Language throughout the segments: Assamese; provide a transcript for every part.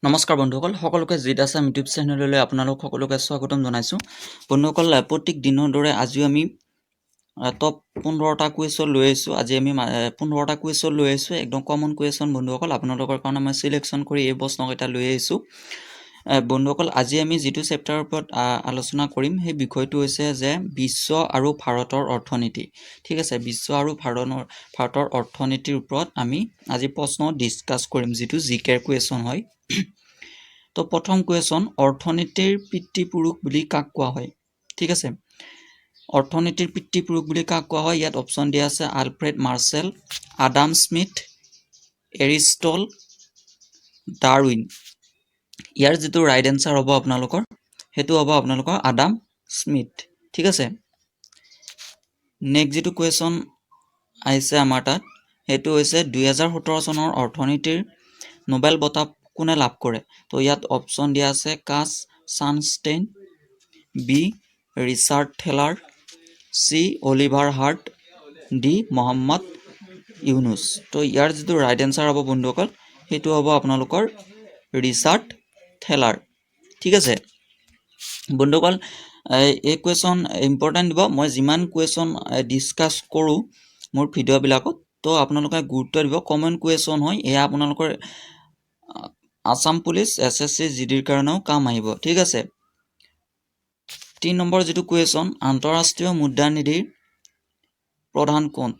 নমস্কাৰ বন্ধুসকল সকলোকে জিত আছাম ইউটিউব চেনেললৈ আপোনালোক সকলোকে স্বাগতম জনাইছোঁ বন্ধুসকল প্ৰত্যেক দিনৰ দৰে আজিও আমি টপ 15টা কুৱেশ্যন লৈ আহিছোঁ আজি আমি 15টা কুৱেশ্যন লৈ আহিছোঁ একদম কমন কুৱেশ্যন বন্ধুসকল আপোনালোকৰ কাৰণে মই সিলেকশ্যন কৰি এই প্ৰশ্নকেইটা লৈ আহিছোঁ বন্ধুসকল আজি আমি যেটো চেপ্টাৰৰ ওপৰত আলোচনা কৰিম সেই বিষয়টো হৈছে যে বিশ্ব আৰু ভাৰতৰ অৰ্থনীতি ঠিক আছে বিশ্ব আৰু ভাৰতৰ অৰ্থনীতিৰ ওপৰত আমি আজি প্ৰশ্ন ডিসকাস কৰিম যেটো জিকেৰ কুৱেশ্যন হয় তো প্ৰথম কুৱেশ্যন অৰ্থনীতিৰ পিতৃপুৰুষ বুলি কাক কোৱা হয় ঠিক আছে অৰ্থনীতিৰ পিতৃপুৰুষ বুলি কাক কোৱা হয় ইয়াত অপচন দিয়া আছে Alfred Marshall Adam Smith Aristotle Darwin ইয়াৰ যেটো ৰাইট আনসাৰ হ'ব আপোনালোকৰ হেতু হ'ব আপোনালোকৰ আডাম স্মিথ ঠিক আছে নেক্সট যেটো কুৱেশ্যন আইছে আমাৰ তাত হেতু হৈছে 2017 চনৰ অৰ্থনীতিৰ নোবেল বঁটা কোনে লাভ কৰে তো ইয়াত অপচন দিয়া আছে Cass Sunstein B Richard Thaler C Oliver Hart D Muhammad Yunus তো ইয়াৰ যেটো ৰাইট আনসাৰ হ'ব বন্ধুসকল হেতু হ'ব আপোনালোকৰ ৰিচাৰ্ড থেলাৰ ঠিক আছে বন্ধুসকল এই কুৱেশ্যন ইম্পৰ্টেন্ট দিব মই যিমান কুৱেশ্যন ডিসকাস কৰো মোৰ ভিডিও বিলাকত তো আপোনালোকে গুৰুত্ব দিব কমন কুৱেশ্যন হয় এয়া আপোনালোকৰ আসাম পুলিচ এসএসসি জিডিৰ কাৰণেও কাম আহিব ঠিক আছে 3 নম্বৰ যেটো কুৱেশ্যন আন্তঃৰাষ্ট্ৰীয় মুদ্ৰা নিধিৰ প্ৰধান কোন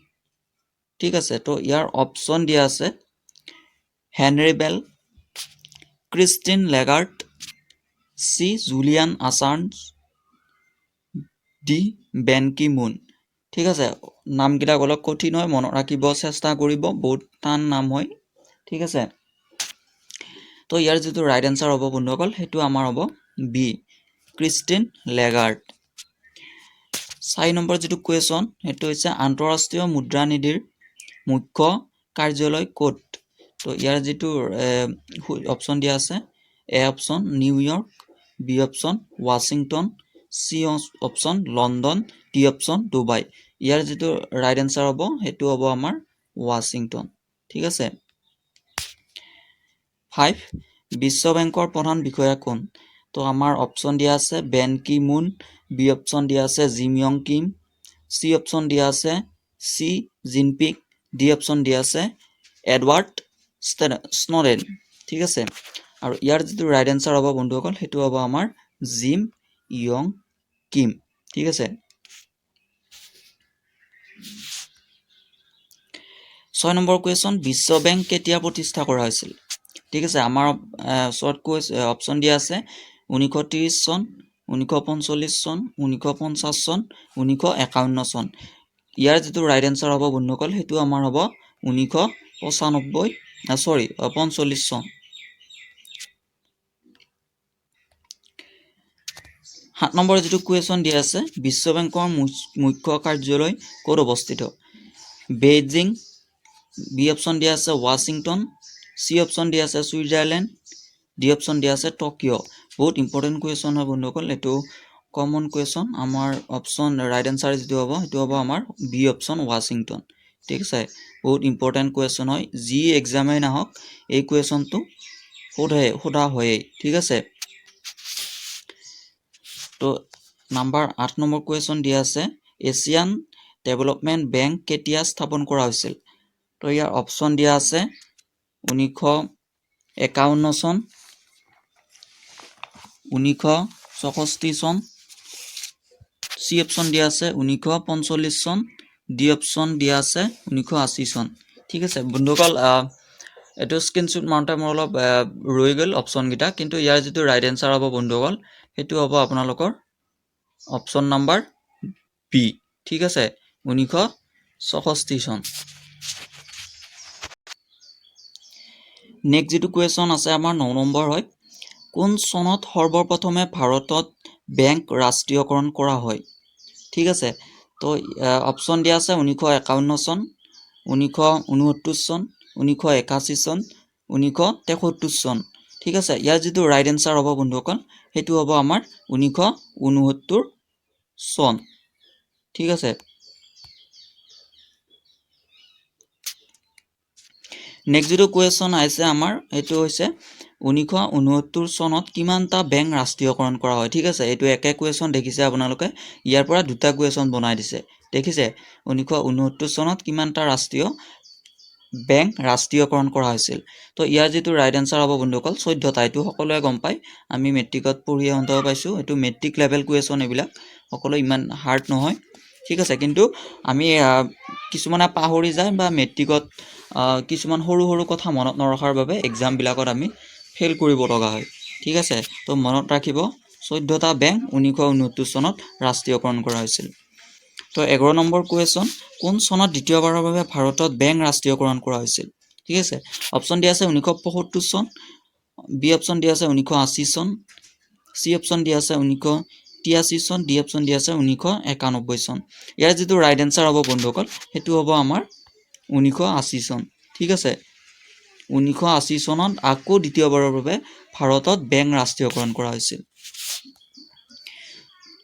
ঠিক আছে তো ইয়াৰ অপচন দিয়া আছে হেনৰি বেল ক্ৰিষ্টিন লেগাৰ্ড সি জুলিয়ান আসাঞ্জ ডি বেনকি মুন ঠিক আছে নামকেইটা অলপ কঠিন হয় মনত ৰাখিব চেষ্টা কৰিব বহুত টান নাম হয় ঠিক আছে তো ইয়াৰ যেটো ৰাইট আনসাৰ হ'ব বন্ধুসকল হেতু আমাৰ হ'ব বি ক্ৰিষ্টিন লেগাৰ্ড 4 নম্বৰ যেটো কুৱেশ্যন হেতু হৈছে আন্তঃৰাষ্ট্ৰীয় মুদ্ৰা নিধিৰ মুখ্য কাৰ্যালয় ক'ত তো ইয়াৰ যেটো অপচন দিয়া আছে A option New York B option Washington C option London D option Dubai ইয়াৰ যেটো ৰাইট আনসাৰ হ'ব হেতু হ'ব আমাৰ ওয়াশিংটন ঠিক আছে 5 বিশ্ব বেংকৰ প্ৰধান বিষয়া কোন তো আমাৰ অপচন দিয়া আছে Ben Ki Moon B option দিয়া আছে জিম ইয়ং কিম সি অপচন দিয়া আছে সি জিনপিং ডি অপচন দিয়া আছে এডৱাৰ্ড স্নোডেন ঠিক আছে আৰু ইয়াৰ যেটো ৰাইট আনসাৰ হ'ব বন্ধুসকল হেতু হ'ব আমাৰ জিম ইয়ং কিম ঠিক আছে 6 নম্বৰ কুৱেশ্যন বিশ্ব বেংক কেতিয়া প্ৰতিষ্ঠা কৰা হৈছিল ঠিক আছে আমাৰ শৰ্ট কুৱেছ অপচন দিয়া আছে 1930 চন 1945 চন 1950 চন 1951 চন ইয়াৰ যেটো ৰাইট আনসাৰ হ'ব বন্ধুসকল হেতু আমাৰ হ'ব 45 চন 7 নম্বৰ যেটো কুৱেশ্যন দিয়া আছে বিশ্ব বেংকৰ মুখ্য কাৰ্যালয় ক'ত অৱস্থিত বেইজিং বি অপচন দিয়া আছে ওয়াশিংটন সি অপচন দিয়া আছে সুইজাৰল্যান্ড ডি অপচন দিয়া আছে টকিঅ বহুত ইম্পৰ্টেন্ট কুৱেশ্যন হয় বন্ধুসকল এটো কমন কুৱেশ্যন আমাৰ অপচন ৰাইট আনসাৰ যেটো হ'ব হেতু হ'ব আমাৰ বি অপচন ওয়াশিংটন ঠিক আছে বহুত ইম্পৰ্টেন্ট কুৱেশ্যন হয় জি এক্সামে নাহক এই কুৱেশ্যনটো সোধা হয় ঠিক আছে তো নাম্বাৰ 8 নম্বৰ কুৱেশ্যন দিয়া আছে এছিয়ান ডেভেলপমেন্ট বেংক কেতিয়া স্থাপন কৰা হৈছিল তো ইয়াৰ অপচন দিয়া আছে 1951 চন 1964 চন সি অপচন দিয়া আছে 1945 চন ডি অপচন দিয়া আছে 1980 চন ঠিক আছে বন্ধুসকল এটো স্ক্ৰিনশ্বট মাউন্টে মোৰ অলপ ৰৈ গল অপচন গিটা কিন্তু ইয়াৰ যেটো ৰাইট আনসাৰ হ'ব বন্ধুসকল হেতু হ'ব আপোনালোকৰ অপচন নাম্বাৰ বি ঠিক আছে 1964 চন নেক্সট যেটো কুৱেশ্যন আছে আমাৰ 9 নম্বৰ হয় কোন চনত সৰ্বপ্ৰথমে ভাৰতত বেংক ৰাষ্ট্ৰীয়কৰণ কৰা হয় ঠিক আছে তো অপচন দিয়া আছে 1951 চন 1969 চন 1981 চন 1973 চন ঠিক আছে ইয়াৰ যেটো ৰাইট আনসাৰ হ'ব বন্ধুসকল হেতু হ'ব আমাৰ 1969 চন ঠিক আছে নেক্সট যেটো কুৱেশ্যন আইছে আমাৰ এটো হৈছে 1969 চনত কিমানটা বেংক ৰাষ্ট্ৰীয়কৰণ কৰা হয় ঠিক আছে এইটো একে কুৱেশ্যন দেখিছে আপোনালোকে ইয়াৰ পৰা দুটা কুৱেশ্যন বনাই দিছে দেখিছে 1969 চনত কিমানটা ৰাষ্ট্ৰীয় বেংক ৰাষ্ট্ৰীয়কৰণ কৰা হৈছিল তো ইয়াৰ যেটো ৰাইট আনসাৰ হ'ব বন্ধুসকল 14টা এইটো সকলোৱে গম পায় আমি মেট্ৰিকত পঢ়ি অন্ত পাইছো এইটো মেট্ৰিক লেভেল কুৱেশ্যন এইবিলাক সকলো ইমান হাৰ্ড নহয় ঠিক আছে কিন্তু আমি কিছুমানে পাহৰি যায় বা মেট্ৰিকত কিছুমান সৰু সৰু কথা মনত নৰখাৰ বাবে এক্সাম বিলাকত আমি ফেল কৰিব লগা হয় ঠিক আছে তো মনত ৰাখিব 14টা বেংক 1969 চনত ৰাষ্ট্ৰীয়কৰণ কৰা হৈছিল তো 11 নম্বৰ কুৱেশ্যন কোন চনত দ্বিতীয়বাৰৰ বাবে ভাৰতত বেংক ৰাষ্ট্ৰীয়কৰণ কৰা হৈছিল ঠিক আছে অপচন দিয়া আছে 1975 চন বি অপচন দিয়া আছে 1980 চন সি অপচন দিয়া আছে 1983 চন ডি অপচন দিয়া আছে 1991 চন ইয়াৰ যেটো ৰাইট আনসাৰ হ'ব বন্ধুসকল হেতু হ'ব আমাৰ 1980 চন ঠিক আছে 1980 চনত আকৌ দ্বিতীয়বাৰৰ বাবে ভাৰতত বেংক ৰাষ্ট্ৰীয়কৰণ কৰা হৈছিল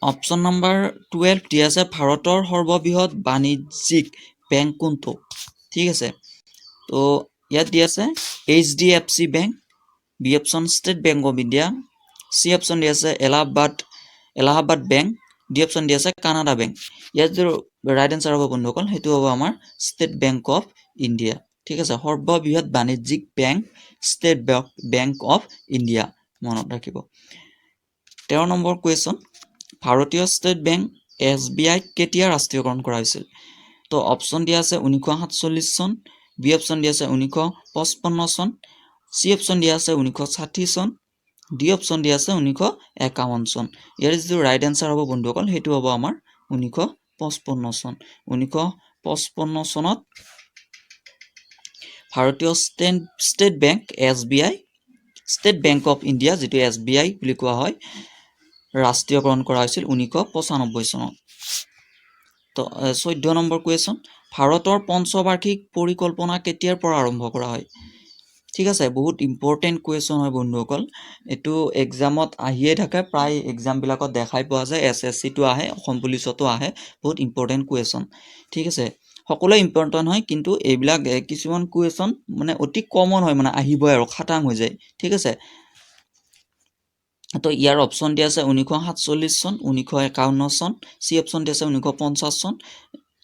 অপচন নম্বৰ 12 দিয়া আছে ভাৰতৰ সৰ্ববৃহৎ বাণিজ্যিক বেংক কোনটো ঠিক আছে তো ইয়াত দিয়া আছে HDFC bank B option State Bank of India C option দিয়া আছে এলাহাবাদ বেংক ডি অপচন দিয়া আছে কানাডা বেংক ইয়াত যে ৰাইট আনসাৰ হ'ব বন্ধুসকল হেতু হ'ব আমাৰ ষ্টেট বেংক অফ ইণ্ডিয়া ঠিক আছে সৰ্ববৃহৎ বাণিজ্যিক bank state Bank of India মনত ৰাখিব 13 নম্বৰ কুৱেশ্যন ভাৰতীয় ষ্টেট বেংক SBI কেতিয়া ৰাষ্ট্ৰীয়কৰণ কৰা হৈছিল তো অপচন দিয়া আছে 1947 চন বি অপচন দিয়া আছে 1955 চন সি অপচন দিয়া আছে 1960 চন ডি অপচন দিয়া আছে 1951 চন ইয়াৰ যেটো ৰাইট আনসাৰ হ'ব বন্ধুসকল হেতু হ'ব আমাৰ 1955 চন 1955 চনত ভাৰতীয় state bank SBI state Bank of India যেটো SBI বুলি কোৱা হয় ৰাষ্ট্ৰীয়কৰণ কৰা হৈছিল 1995 চনত তো 14 নম্বৰ কুৱেশ্যন ভাৰতৰ পঞ্চবাৰ্ষিক পৰিকল্পনা কেতিয়াৰ পৰা আৰম্ভ কৰা হয় ঠিক আছে বহুত ইম্পৰ্টেন্ট কুৱেশ্যন হয় বন্ধুসকল এটো এক্সামত আহিয়ে থাকে প্ৰায় এক্সাম বিলাকত দেখাই পোৱা যায় SSC টো আহে অসম পুলিচতো আহে বহুত ইম্পৰ্টেন্ট কুৱেশ্যন ঠিক আছে সকলো ইম্পৰ্টেন্ট হয় কিন্তু এইবিলাক কিছুমান কুৱেশ্যন মানে অতি কমন হয় মানে আহিবই আৰু খাটাং হৈ যায় ঠিক আছে তো ইয়াৰ অপচন দিয়া আছে 1947 চন 1951 চন সি অপচন দিয়া আছে 1950 চন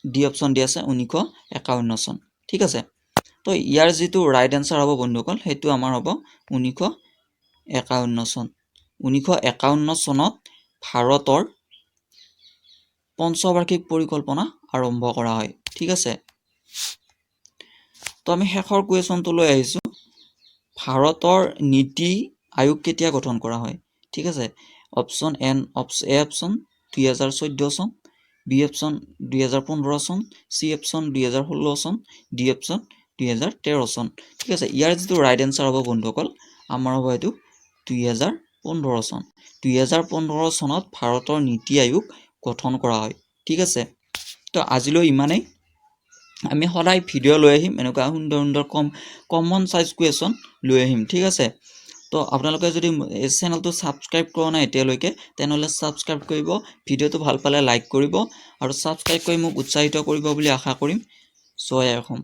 ডি অপচন দিয়া আছে 1951 চন ঠিক আছে তো ইয়াৰ যেটো ৰাইট আনসাৰ হ'ব বন্ধুসকল হেতু আমাৰ হ'ব 1951 চন 1951 চনত ভাৰতৰ পঞ্চবাৰ্ষিক পৰিকল্পনা আৰম্ভ কৰা হয় ঠিক আছে তো আমি শেষৰ কুৱেশ্যনটো লৈ আহিছো ভাৰতৰ নীতি আয়োগ কেতিয়া গঠন কৰা হয় ঠিক আছে অপচন এ অপচন 2014 চন বি অপচন 2015 চন সি অপচন 2016 চন ডি অপচন 2013 চন ঠিক আছে ইয়াৰ যেটো ৰাইট আনসাৰ হ'ব বন্ধুসকল আমাৰ হ'ব এটো 2015 চন 2015 চনত ভাৰতৰ নীতি আয়োগ গঠন কৰা হয় ঠিক আছে তো আজিলৈ ইমানেই আমি সদায় ভিডিও লৈ আহিম এনেকুৱা সুন্দৰ সুন্দৰ কমন সাইজ কুৱেশ্যন লৈ আহিম ঠিক আছে তো আপোনালোকে যদি এই চেনেলটো সাবস্ক্ৰাইব কৰা নাই এতিয়ালৈকে তেনেহলে সাবস্ক্ৰাইব কৰিব ভিডিওটো ভাল পালে লাইক কৰিব আৰু সাবস্ক্ৰাইব কৰি মোক উৎসাহিত কৰিব বুলি আশা কৰিম জয় অসম